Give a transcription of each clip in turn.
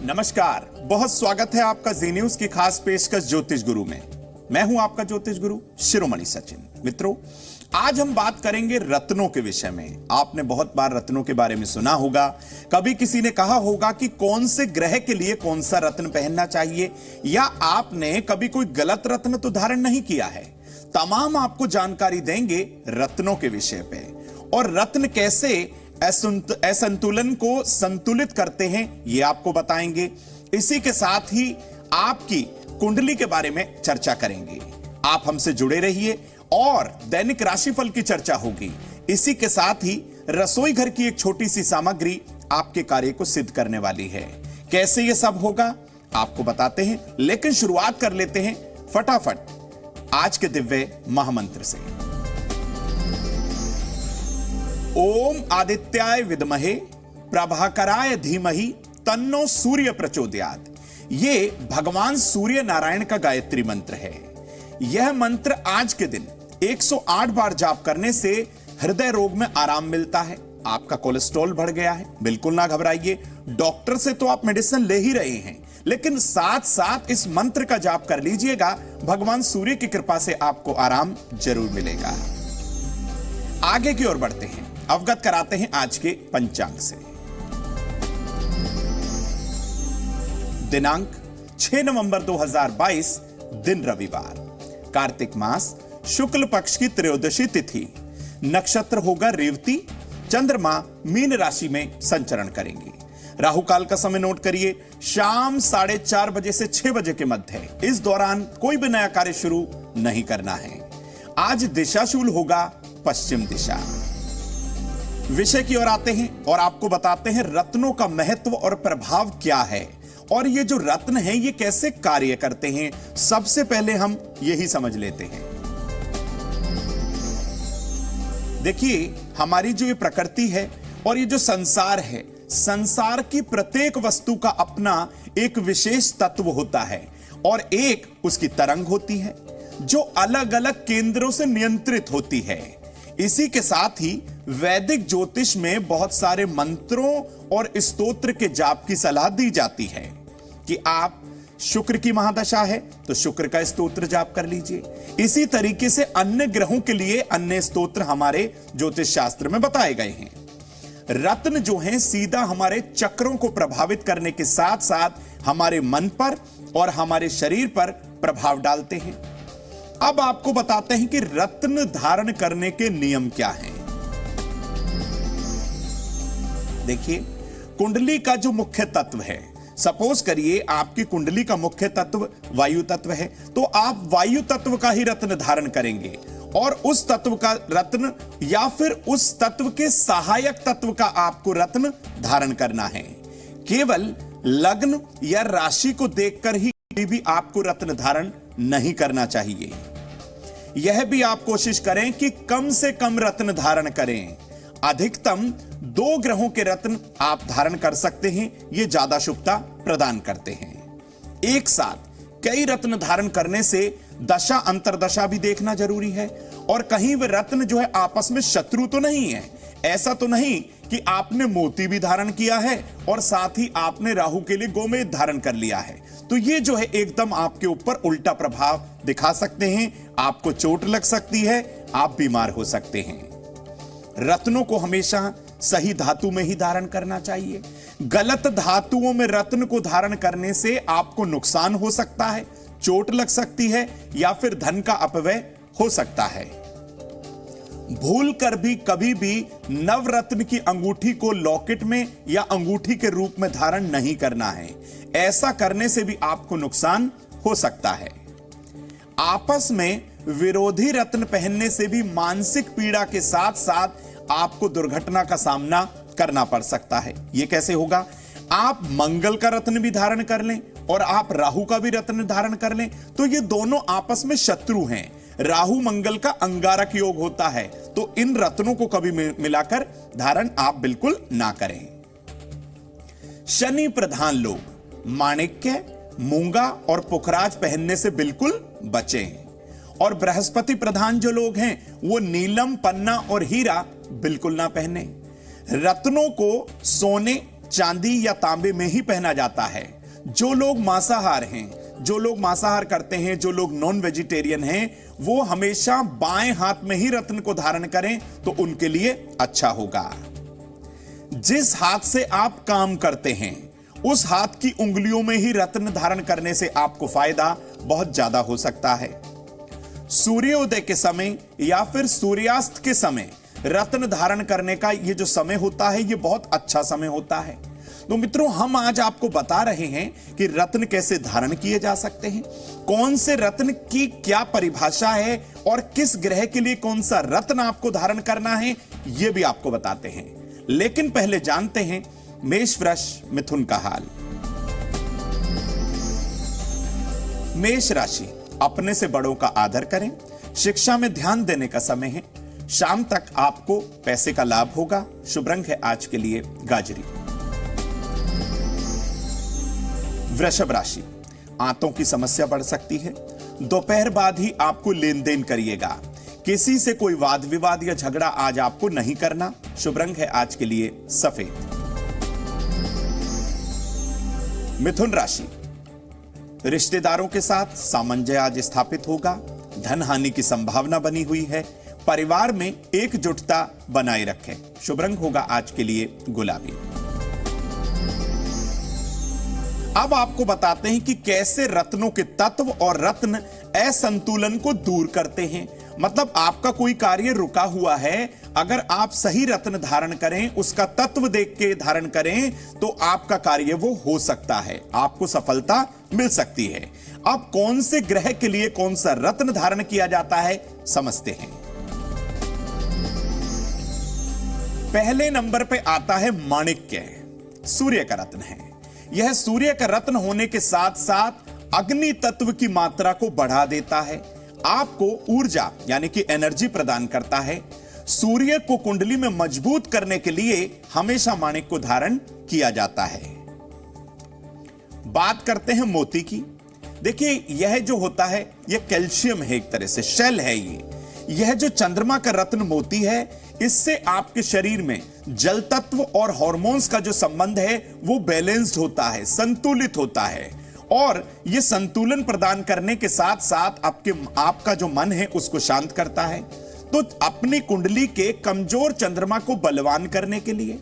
नमस्कार, बहुत स्वागत है आपका जी न्यूज की खास पेशकश ज्योतिष गुरु में। मैं हूं आपका ज्योतिष गुरु शिरोमणि सचिन। मित्रों, आज हम बात करेंगे रत्नों के विषय में। आपने बहुत बार रत्नों के बारे में सुना होगा, कभी किसी ने कहा होगा कि कौन से ग्रह के लिए कौन सा रत्न पहनना चाहिए, या आपने कभी कोई गलत रत्न तो धारण नहीं किया है। तमाम आपको जानकारी देंगे रत्नों के विषय पे, और रत्न कैसे असंतुलन को संतुलित करते हैं ये आपको बताएंगे। इसी के साथ ही आपकी कुंडली के बारे में चर्चा करेंगे। आप हमसे जुड़े रहिए और दैनिक राशिफल की चर्चा होगी। इसी के साथ ही रसोई घर की एक छोटी सी सामग्री आपके कार्य को सिद्ध करने वाली है। कैसे ये सब होगा आपको बताते हैं, लेकिन शुरुआत कर लेते हैं फटाफट आज के दिव्य महामंत्र से। ओम आदित्याय विद्महे प्रभाकराय धीमहि तन्नो सूर्य प्रचोदयात्। ये भगवान सूर्य नारायण का गायत्री मंत्र है। यह मंत्र आज के दिन 108 बार जाप करने से हृदय रोग में आराम मिलता है। आपका कोलेस्ट्रॉल बढ़ गया है, बिल्कुल ना घबराइए। डॉक्टर से तो आप मेडिसिन ले ही रहे हैं, लेकिन साथ साथ इस मंत्र का जाप कर लीजिएगा। भगवान सूर्य की कृपा से आपको आराम जरूर मिलेगा। आगे की ओर बढ़ते हैं, अवगत कराते हैं आज के पंचांग से। दिनांक 6 नवंबर 2022, दिन रविवार, कार्तिक मास, शुक्ल पक्ष की त्रयोदशी तिथि, नक्षत्र होगा रेवती, चंद्रमा मीन राशि में संचरण करेंगे। राहु काल का समय नोट करिए, शाम 4:30 बजे से 6 बजे के मध्य है। इस दौरान कोई भी नया कार्य शुरू नहीं करना है। आज दिशाशूल होगा पश्चिम दिशा। विषय की ओर आते हैं और आपको बताते हैं रत्नों का महत्व और प्रभाव क्या है, और ये जो रत्न हैं ये कैसे कार्य करते हैं। सबसे पहले हम यही समझ लेते हैं। देखिए, हमारी जो ये प्रकृति है और ये जो संसार है, संसार की प्रत्येक वस्तु का अपना एक विशेष तत्व होता है, और एक उसकी तरंग होती है जो अलग अलग केंद्रों से नियंत्रित होती है। इसी के साथ ही वैदिक ज्योतिष में बहुत सारे मंत्रों और स्तोत्र के जाप की सलाह दी जाती है कि आप शुक्र की महादशा है तो शुक्र का स्तोत्र जाप कर लीजिए। इसी तरीके से अन्य ग्रहों के लिए अन्य स्तोत्र हमारे ज्योतिष शास्त्र में बताए गए हैं। रत्न जो हैं सीधा हमारे चक्रों को प्रभावित करने के साथ साथ हमारे मन पर और हमारे शरीर पर प्रभाव डालते हैं। अब आपको बताते हैं कि रत्न धारण करने के नियम क्या हैं। देखिए, कुंडली का जो मुख्य तत्व है, सपोज करिए आपकी कुंडली का मुख्य तत्व वायु तत्व है, तो आप वायु तत्व का ही रत्न धारण करेंगे, और उस तत्व का रत्न या फिर उस तत्व के सहायक तत्व का आपको रत्न धारण करना है। केवल लग्न या राशि को देखकर ही भी आपको रत्न धारण नहीं करना चाहिए। यह भी आप कोशिश करें कि कम से कम रत्न धारण करें। अधिकतम 2 ग्रहों के रत्न आप धारण कर सकते हैं, ये ज्यादा शुभता प्रदान करते हैं। एक साथ कई रत्न धारण करने से दशा अंतरदशा भी देखना जरूरी है, और कहीं वे रत्न जो है आपस में शत्रु तो नहीं है। ऐसा तो नहीं कि आपने मोती भी धारण किया है और साथ ही आपने राहु के लिए गोमेद धारण कर लिया है, तो ये जो है एकदम आपके ऊपर उल्टा प्रभाव दिखा सकते हैं। आपको चोट लग सकती है, आप बीमार हो सकते हैं। रत्नों को हमेशा सही धातु में ही धारण करना चाहिए। गलत धातुओं में रत्न को धारण करने से आपको नुकसान हो सकता है, चोट लग सकती है, या फिर धन का अपव्यय हो सकता है। भूल कर भी कभी भी नवरत्न की अंगूठी को लॉकेट में या अंगूठी के रूप में धारण नहीं करना है। ऐसा करने से भी आपको नुकसान हो सकता है। आपस में विरोधी रत्न पहनने से भी मानसिक पीड़ा के साथ साथ आपको दुर्घटना का सामना करना पड़ सकता है। यह कैसे होगा? आप मंगल का रत्न भी धारण कर लें और आप राहु का भी रत्न धारण कर लें, तो ये दोनों आपस में शत्रु हैं। राहु मंगल का अंगारक योग होता है, तो इन रत्नों को कभी मिलाकर धारण आप बिल्कुल ना करें। शनि प्रधान लोग माणिक्य, मूंगा और पुखराज पहनने से बिल्कुल बचें, और बृहस्पति प्रधान जो लोग हैं वो नीलम, पन्ना और हीरा बिल्कुल ना पहने। रत्नों को सोने, चांदी या तांबे में ही पहना जाता है। जो लोग मांसाहार हैं, जो लोग मांसाहार करते हैं, जो लोग नॉन वेजिटेरियन हैं, वो हमेशा बाएं हाथ में ही रत्न को धारण करें तो उनके लिए अच्छा होगा। जिस हाथ से आप काम करते हैं उस हाथ की उंगलियों में ही रत्न धारण करने से आपको फायदा बहुत ज्यादा हो सकता है। सूर्योदय के समय या फिर सूर्यास्त के समय रत्न धारण करने का ये जो समय होता है, ये बहुत अच्छा समय होता है। तो मित्रों, हम आज आपको बता रहे हैं कि रत्न कैसे धारण किए जा सकते हैं, कौन से रत्न की क्या परिभाषा है और किस ग्रह के लिए कौन सा रत्न आपको धारण करना है, यह भी आपको बताते हैं। लेकिन पहले जानते हैं मेष, वृष, मिथुन का हाल। मेष राशि, अपने से बड़ों का आदर करें। शिक्षा में ध्यान देने का समय है। शाम तक आपको पैसे का लाभ होगा। शुभ रंग है आज के लिए गाजरी। वृषभ राशि, आंतों की समस्या बढ़ सकती है। दोपहर बाद ही आपको लेन देन करिएगा। किसी से कोई वाद विवाद या झगड़ा आज आपको नहीं करना। शुभ रंग है आज के लिए सफेद। मिथुन राशि, रिश्तेदारों के साथ सामंजस्य आज स्थापित होगा। धन हानि की संभावना बनी हुई है। परिवार में एकजुटता बनाए रखें। शुभ रंग होगा आज के लिए गुलाबी। अब आपको बताते हैं कि कैसे रत्नों के तत्व और रत्न असंतुलन को दूर करते हैं। मतलब आपका कोई कार्य रुका हुआ है, अगर आप सही रत्न धारण करें, उसका तत्व देख के धारण करें, तो आपका कार्य वो हो सकता है, आपको सफलता मिल सकती है। अब कौन से ग्रह के लिए कौन सा रत्न धारण किया जाता है, समझते हैं। पहले नंबर पे आता है माणिक्य। सूर्य का रत्न है। यह सूर्य का रत्न होने के साथ साथ अग्नि तत्व की मात्रा को बढ़ा देता है, आपको ऊर्जा यानी कि एनर्जी प्रदान करता है। सूर्य को कुंडली में मजबूत करने के लिए हमेशा माणिक को धारण किया जाता है। बात करते हैं मोती की। देखिए, यह जो होता है यह कैल्शियम है, एक तरह से शेल है ये। यह जो चंद्रमा का रत्न मोती है, इससे आपके शरीर में जल तत्व और हार्मोन्स का जो संबंध है वो बैलेंस्ड होता है, संतुलित होता है। और यह संतुलन प्रदान करने के साथ साथ आपका जो मन है उसको शांत करता है। तो अपनी कुंडली के कमजोर चंद्रमा को बलवान करने के लिए,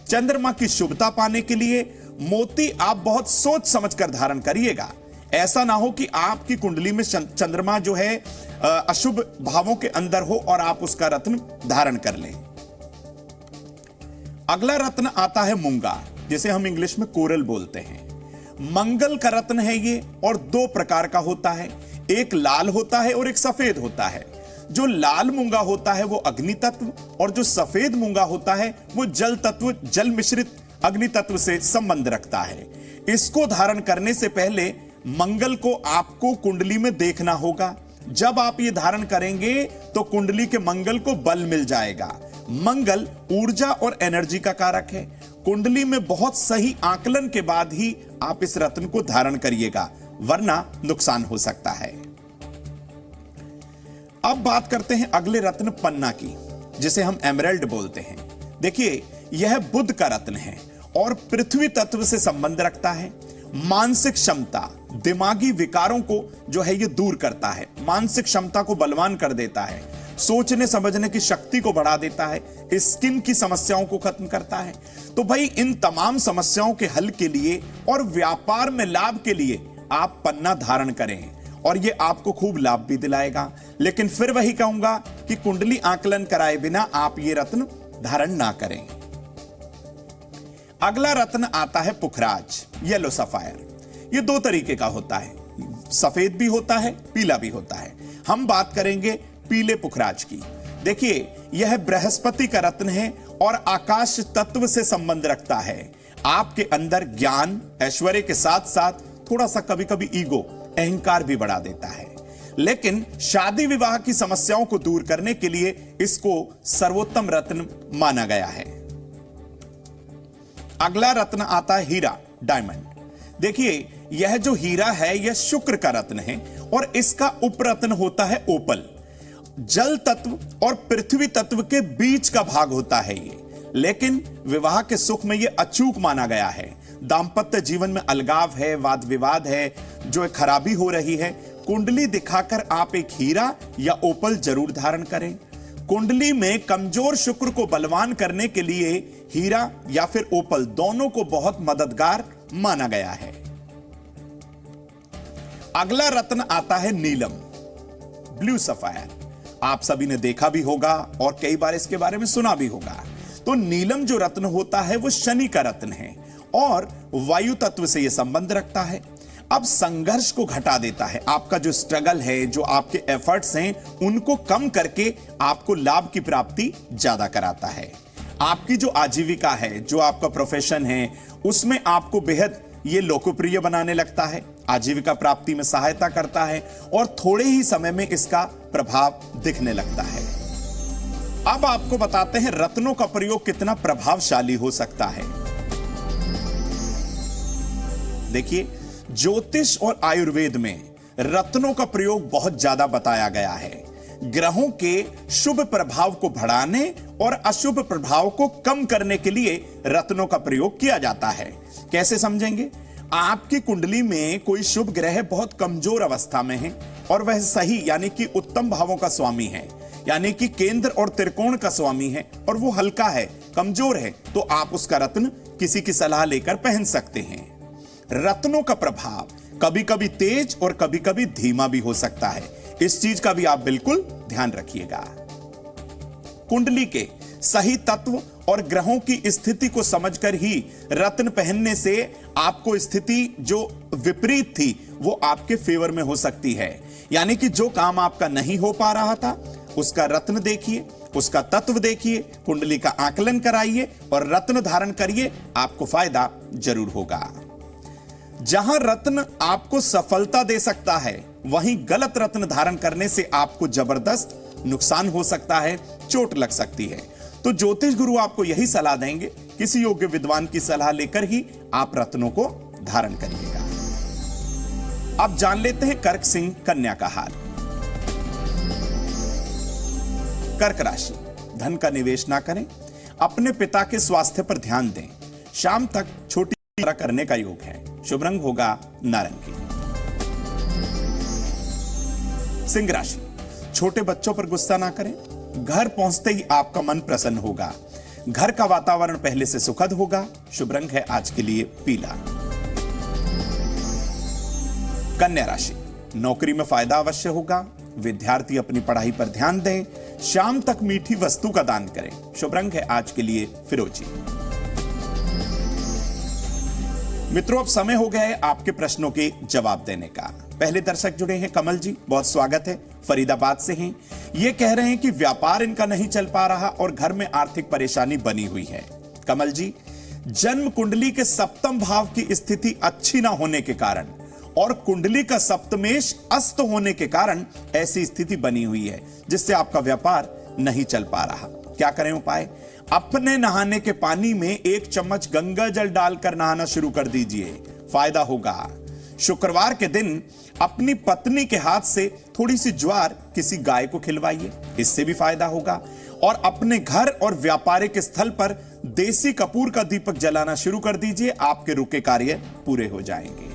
चंद्रमा की शुभता पाने के लिए मोती आप बहुत सोच समझकर धारण करिएगा। ऐसा ना हो कि आपकी कुंडली में चंद्रमा जो है अशुभ भावों के अंदर हो और आप उसका रत्न धारण कर लें। अगला रत्न आता है मूंगा, जिसे हम इंग्लिश में कोरल बोलते हैं। मंगल का रत्न है ये, और दो प्रकार का होता है, एक लाल होता है और एक सफेद होता है। जो लाल मूंगा होता है वो अग्नि तत्व, और जो सफेद मूंगा होता है वो जल तत्व, जल मिश्रित अग्नि तत्व से संबंध रखता है। इसको धारण करने से पहले मंगल को आपको कुंडली में देखना होगा। जब आप ये धारण करेंगे तो कुंडली के मंगल को बल मिल जाएगा। मंगल ऊर्जा और एनर्जी का कारक है। कुंडली में बहुत सही आकलन के बाद ही आप इस रत्न को धारण करिएगा, वरना नुकसान हो सकता है। अब बात करते हैं अगले रत्न पन्ना की, जिसे हम एमराल्ड बोलते हैं। देखिए, यह बुध का रत्न है और पृथ्वी तत्व से संबंध रखता है। मानसिक क्षमता, दिमागी विकारों को जो है ये दूर करता है, मानसिक क्षमता को बलवान कर देता है, सोचने समझने की शक्ति को बढ़ा देता है, स्किन की समस्याओं को खत्म करता है। तो भाई, इन तमाम समस्याओं के हल के लिए और व्यापार में लाभ के लिए आप पन्ना धारण करें, और ये आपको खूब लाभ भी दिलाएगा। लेकिन फिर वही कहूंगा कि कुंडली आकलन कराए बिना आप ये रत्न धारण ना करें। अगला रत्न आता है पुखराज, येलो सफायर। ये दो तरीके का होता है, सफेद भी होता है, पीला भी होता है। हम बात करेंगे पीले पुखराज की। देखिए, यह बृहस्पति का रत्न है और आकाश तत्व से संबंध रखता है। आपके अंदर ज्ञान, ऐश्वर्य के साथ साथ थोड़ा सा कभी कभी ईगो, अहंकार भी बढ़ा देता है। लेकिन शादी विवाह की समस्याओं को दूर करने के लिए इसको सर्वोत्तम रत्न माना गया है। अगला रत्न आता है हीरा, डायमंड। देखिए, यह जो हीरा है यह शुक्र का रत्न है और इसका उपरत्न होता है ओपल। जल तत्व और पृथ्वी तत्व के बीच का भाग होता है ये, लेकिन विवाह के सुख में यह अचूक माना गया है। दाम्पत्य जीवन में अलगाव है, वाद विवाद है, जो खराबी हो रही है, कुंडली दिखाकर आप एक हीरा या ओपल जरूर धारण करें। कुंडली में कमजोर शुक्र को बलवान करने के लिए हीरा या फिर ओपल दोनों को बहुत मददगार माना गया है। अगला रत्न आता है नीलम, ब्लू सफायर। आप सभी ने देखा भी होगा और कई बार इसके बारे में सुना भी होगा। तो नीलम जो रत्न होता है वो शनि का रत्न है और वायु तत्व से यह संबंध रखता है। अब संघर्ष को घटा देता है, आपका जो स्ट्रगल है, जो आपके एफर्ट्स हैं, उनको कम करके आपको लाभ की प्राप्ति ज्यादा कराता है। आपकी जो आजीविका है, जो आपका प्रोफेशन है, उसमें आपको बेहद ये लोकप्रिय बनाने लगता है, आजीविका प्राप्ति में सहायता करता है और थोड़े ही समय में इसका प्रभाव दिखने लगता है। अब आपको बताते हैं रत्नों का प्रयोग कितना प्रभावशाली हो सकता है। देखिए, ज्योतिष और आयुर्वेद में रत्नों का प्रयोग बहुत ज्यादा बताया गया है। ग्रहों के शुभ प्रभाव को बढ़ाने और अशुभ प्रभाव को कम करने के लिए रत्नों का प्रयोग किया जाता है। कैसे समझेंगे? आपकी कुंडली में कोई शुभ ग्रह बहुत कमजोर अवस्था में है और वह सही यानी कि उत्तम भावों का स्वामी है, यानी कि केंद्र और त्रिकोण का स्वामी है और वो हल्का है, कमजोर है, तो आप उसका रत्न किसी की सलाह लेकर पहन सकते हैं। रत्नों का प्रभाव कभी कभी तेज और कभी कभी धीमा भी हो सकता है, इस चीज का भी आप बिल्कुल ध्यान रखिएगा। कुंडली के सही तत्व और ग्रहों की स्थिति को समझकर ही रत्न पहनने से आपको स्थिति जो विपरीत थी वो आपके फेवर में हो सकती है। यानी कि जो काम आपका नहीं हो पा रहा था उसका रत्न देखिए, उसका तत्व देखिए, कुंडली का आकलन कराइए और रत्न धारण करिए, आपको फायदा जरूर होगा। जहां रत्न आपको सफलता दे सकता है वहीं गलत रत्न धारण करने से आपको जबरदस्त नुकसान हो सकता है, चोट लग सकती है। तो ज्योतिष गुरु आपको यही सलाह देंगे, किसी योग्य विद्वान की सलाह लेकर ही आप रत्नों को धारण करिएगा। अब जान लेते हैं कर्क सिंह कन्या का हाल। कर्क राशि, धन का निवेश ना करें, अपने पिता के स्वास्थ्य पर ध्यान दें, शाम तक छोटी यात्रा करने का योग है, शुभ रंग होगा नारंगी। सिंह राशि, छोटे बच्चों पर गुस्सा ना करें, घर पहुंचते ही आपका मन प्रसन्न होगा, घर का वातावरण पहले से सुखद होगा, शुभ रंग है आज के लिए पीला। कन्या राशि, नौकरी में फायदा अवश्य होगा, विद्यार्थी अपनी पढ़ाई पर ध्यान दें, शाम तक मीठी वस्तु का दान करें, शुभ रंग है आज के लिए फिरोजी। मित्रों, अब समय हो गया है आपके प्रश्नों के जवाब देने का। पहले दर्शक जुड़े हैं कमल जी, बहुत स्वागत है, फरीदाबाद से हैं। ये कह रहे हैं कि व्यापार इनका नहीं चल पा रहा और घर में आर्थिक परेशानी बनी हुई है। कमल जी, जन्म कुंडली के सप्तम भाव की स्थिति अच्छी ना होने के कारण और कुंडली का सप्तमेश अस्त होने के कारण ऐसी स्थिति बनी हुई है जिससे आपका व्यापार नहीं चल पा रहा। क्या करें उपाय? अपने नहाने के पानी में 1 चम्मच गंगा जल डालकर नहाना शुरू कर दीजिए, फायदा होगा। शुक्रवार के दिन अपनी पत्नी के हाथ से थोड़ी सी ज्वार किसी गाय को खिलवाइए, इससे भी फायदा होगा। और अपने घर और व्यापारिक स्थल पर देसी कपूर का दीपक जलाना शुरू कर दीजिए, आपके रुके कार्य पूरे हो जाएंगे।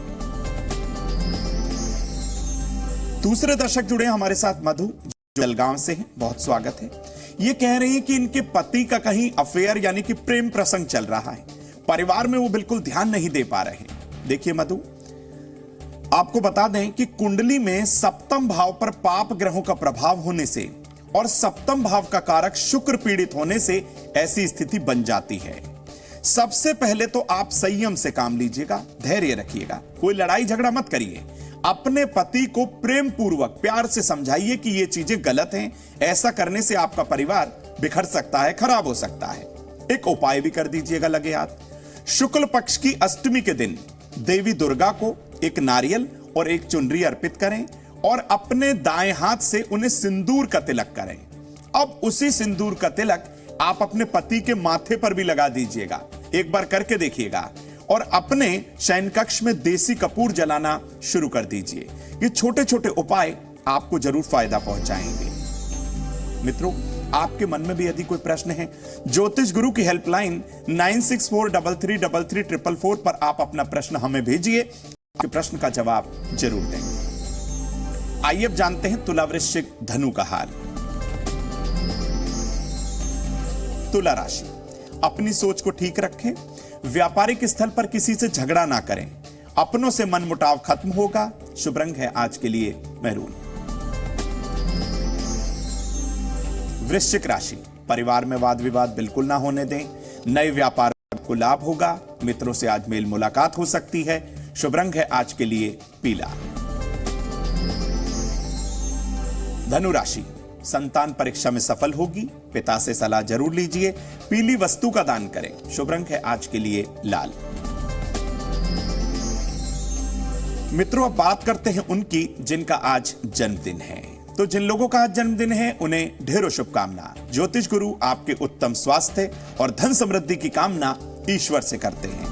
दूसरे दर्शक जुड़े हमारे साथ, मधु जलगांव से हैं, बहुत स्वागत है। ये कह रही हैं कि इनके पति का कहीं अफेयर यानी कि प्रेम प्रसंग चल रहा है, परिवार में वो बिल्कुल ध्यान नहीं दे पा रहे। देखिए मधु, आपको बता दें कि कुंडली में सप्तम भाव पर पाप ग्रहों का प्रभाव होने से और सप्तम भाव का कारक शुक्र पीड़ित होने से ऐसी स्थिति बन जाती है। सबसे पहले तो आप संयम से काम लीजिएगा, धैर्य रखिएगा, कोई लड़ाई झगड़ा मत करिए। अपने पति को प्रेम पूर्वक प्यार से समझाइए कि ये चीजें गलत हैं, ऐसा करने से आपका परिवार बिखर सकता है, खराब हो सकता है। एक उपाय भी कर दीजिएगा लगे हाथ। शुक्ल पक्ष की अष्टमी के दिन देवी दुर्गा को एक नारियल और एक चुनरी अर्पित करें और अपने दाएं हाथ से उन्हें सिंदूर का तिलक करें। अब उसी सिंदूर का तिलक आप अपने पति के माथे पर भी लगा दीजिएगा, एक बार करके देखिएगा। और अपने शयन कक्ष में देसी कपूर जलाना शुरू कर दीजिए। ये छोटे छोटे उपाय आपको जरूर फायदा पहुंचाएंगे। मित्रों, आपके मन में भी यदि कोई प्रश्न है, ज्योतिष गुरु की हेल्पलाइन 9643333444 पर आप अपना प्रश्न हमें भेजिए, आपके प्रश्न का जवाब जरूर देंगे। आइए अब जानते हैं तुला, वृश्चिक, धनु का हाल। तुला राशि, अपनी सोच को ठीक रखें, व्यापारिक स्थल पर किसी से झगड़ा ना करें, अपनों से मनमुटाव खत्म होगा। शुभ रंग है आज के लिए मैरून। वृश्चिक राशि, परिवार में वाद विवाद बिल्कुल ना होने दें, नए व्यापार को लाभ होगा, मित्रों से आज मेल मुलाकात हो सकती है। शुभ रंग है आज के लिए पीला। धनु राशि, संतान परीक्षा में सफल होगी, पिता से सलाह जरूर लीजिए, पीली वस्तु का दान करें। शुभ रंग है आज के लिए लाल। मित्रों, अब बात करते हैं उनकी जिनका आज जन्मदिन है। तो जिन लोगों का आज जन्मदिन है उन्हें ढेरों शुभकामना। ज्योतिष गुरु आपके उत्तम स्वास्थ्य और धन समृद्धि की कामना ईश्वर से करते हैं।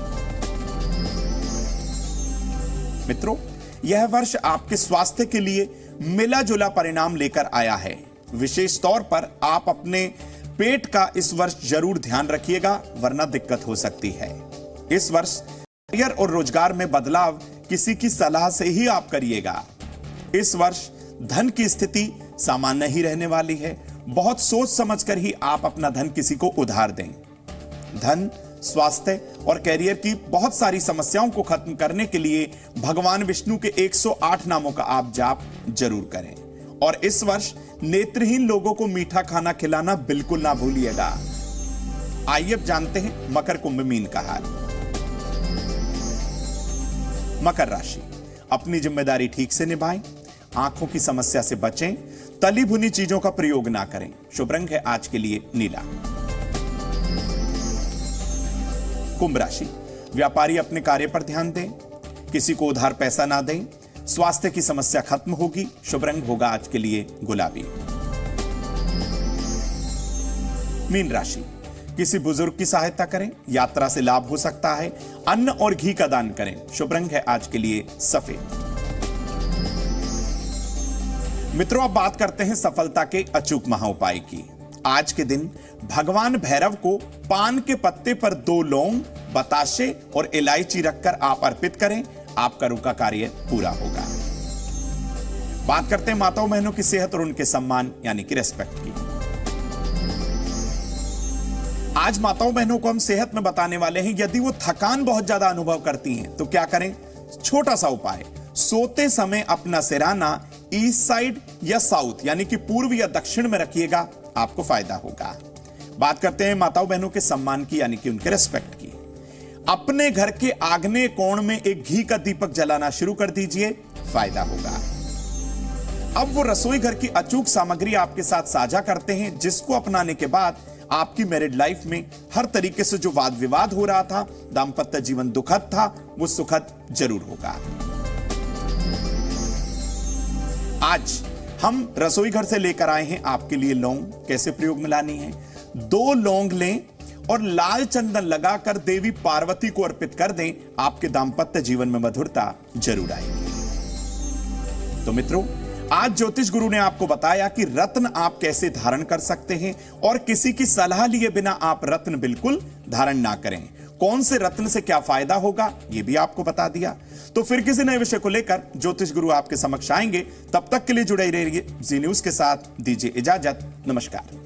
मित्रों, यह वर्ष आपके स्वास्थ्य के लिए मिला जुला परिणाम लेकर आया है। विशेष तौर पर आप अपने पेट का इस वर्ष जरूर ध्यान रखिएगा, वरना दिक्कत हो सकती है। इस वर्ष करियर और रोजगार में बदलाव किसी की सलाह से ही आप करिएगा। इस वर्ष धन की स्थिति सामान्य ही रहने वाली है। बहुत सोच समझकर ही आप अपना धन किसी को उधार दें। धन, स्वास्थ्य और कैरियर की बहुत सारी समस्याओं को खत्म करने के लिए भगवान विष्णु के 108 नामों का आप जाप जरूर करें। और इस वर्ष नेत्रहीन लोगों को मीठा खाना खिलाना बिल्कुल ना भूलिएगा। आइए अब जानते हैं मकर, कुंभ, मीन का हाल। मकर राशि, अपनी जिम्मेदारी ठीक से निभाएं, आंखों की समस्या से बचें, तली भुनी चीजों का प्रयोग ना करें। शुभ रंग है आज के लिए नीला। कुंभ राशि, व्यापारी अपने कार्य पर ध्यान दें, किसी को उधार पैसा ना दें, स्वास्थ्य की समस्या खत्म होगी। शुभ रंग होगा आज के लिए गुलाबी। मीन राशि, किसी बुजुर्ग की सहायता करें, यात्रा से लाभ हो सकता है, अन्न और घी का दान करें। शुभ रंग है आज के लिए सफेद। मित्रों, अब बात करते हैं सफलता के अचूक महाउपाय की। आज के दिन भगवान भैरव को पान के पत्ते पर 2 लौंग, बताशे और इलायची रखकर आप अर्पित करें, आपका रुका कार्य पूरा होगा। बात करते हैं माताओं बहनों की सेहत और उनके सम्मान यानी कि रेस्पेक्ट की। आज माताओं बहनों को हम सेहत में बताने वाले हैं। यदि वो थकान बहुत ज्यादा अनुभव करती हैं तो क्या करें? छोटा सा उपाय, सोते समय अपना सिरहाना ईस्ट साइड या साउथ यानी कि पूर्व या दक्षिण में रखिएगा, आपको फायदा होगा। बात करते हैं माताओं बहनों के सम्मान की यानी कि उनके रेस्पेक्ट की। अपने घर के आग्नेय कोण में एक घी का दीपक जलाना शुरू कर दीजिए, फायदा होगा। अब वो रसोई घर की अचूक सामग्री आपके साथ साझा करते हैं, जिसको अपनाने के बाद आपकी मैरिड लाइफ में हर तरीके से जो वाद विवाद हो रहा था, दाम्पत्य जीवन दुखद था, वो सुखद जरूर होगा। आज हम रसोई घर से लेकर आए हैं आपके लिए लौंग। कैसे प्रयोग में लानी है? 2 लौंग लें और लाल चंदन लगाकर देवी पार्वती को अर्पित कर दें, आपके दाम्पत्य जीवन में मधुरता जरूर आएगी। तो मित्रों, आज ज्योतिष गुरु ने आपको बताया कि रत्न आप कैसे धारण कर सकते हैं और किसी की सलाह लिए बिना आप रत्न बिल्कुल धारण ना करें। कौन से रत्न से क्या फायदा होगा यह भी आपको बता दिया। तो फिर किसी नए विषय को लेकर ज्योतिष गुरु आपके समक्ष आएंगे। तब तक के लिए जुड़े रहिए जी न्यूज के साथ। दीजिए इजाजत, नमस्कार।